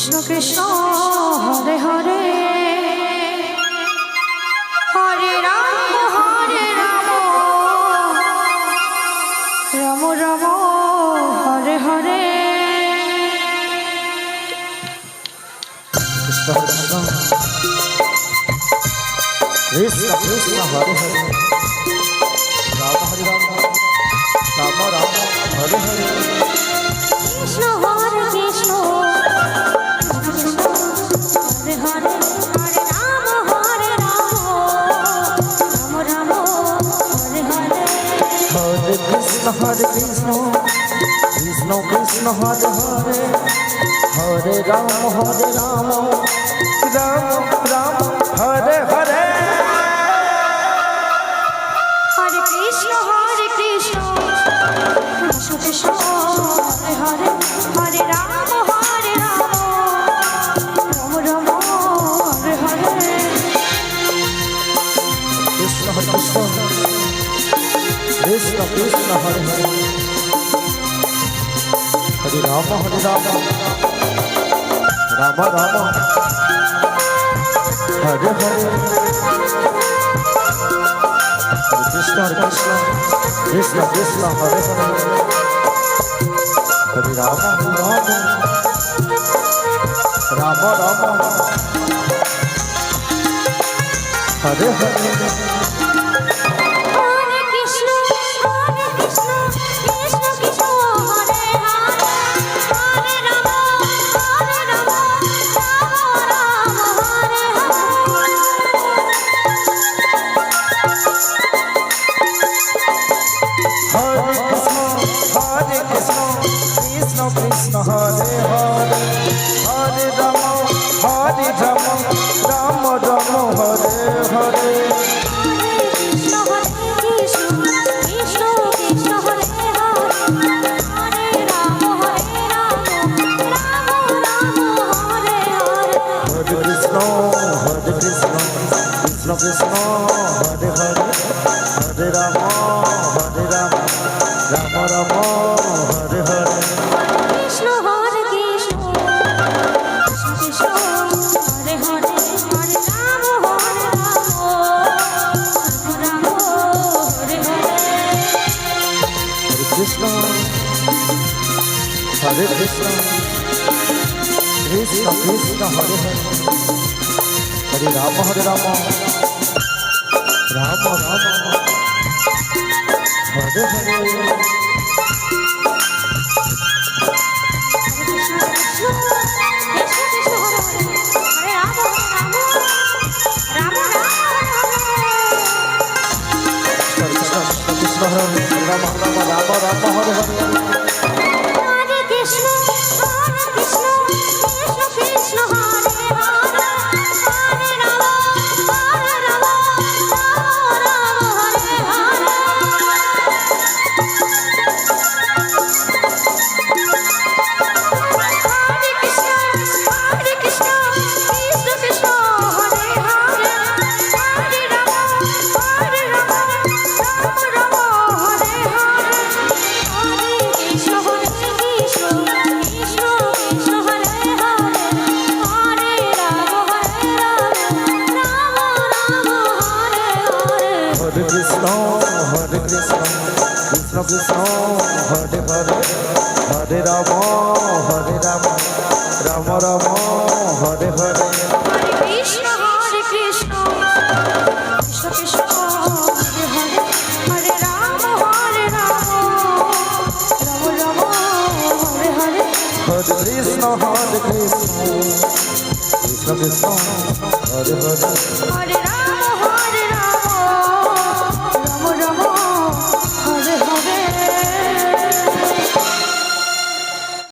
Krishna Krishna Hare Hare Hare Ram Ram Ram Hare Hare Krishna Krishna Krishna Krishna Hare Hare Ram Hare Ram Ram Ram Hare Hare Krishna Hare Krishna Hare Hare Hare Ram Ram Hare Hare Hare Krishna Krishna Krishna Hare Hare Hare Ram Ram Ram Hare Hare Hare Krishna Krishna Krishna Hare Hare Hare Ram Ram Ram Hare Hare Krishna Krishna Krishna Krishna Hare Hare Hare Ram Ram Ram Hare Hare Krishna Krishna Krishna Krishna Hare Hare Hare Ram Ram Ram Hare Hare Hare Krishna Krishna Krishna Hare Hare Hare Ram Ram Hare Hare Hare Krishna Krishna Krishna Hare Hare Hare Ram Ram Hare Hare Krishna Krishna Krishna Krishna Hare Hare Hare Ram Ram Hare Hare Hare Krishna Krishna Krishna Hare Hare Hare Ram Ram Hare Hare Krishna Krishna Krishna Hare Hare Hare Ram Ram Hare Hare Hare Krishna Hare Krishna Krishna Krishna Hare Hare Hare Ram Ram Hare Hare Krishna Hare Ram Hare Hare Hare Krishna Krishna Krishna Hare Hare Hare Ram Ram Hare Hare Hare Krishna Krishna Krishna Hare Hare Hare Ram Ram Hare Hare Hare Krishna Krishna Krishna Hare Hare Hare Ram Ram Hare Hare Hare Krishna Krishna Krishna Hare Hare Hare Ram Ram Hare Hare Hare Krishna Krishna Krishna Krishna Hare Hare Hare Ram Ram Hare Hare Hare Krishna Krishna Krishna Hare Hare Hare Ram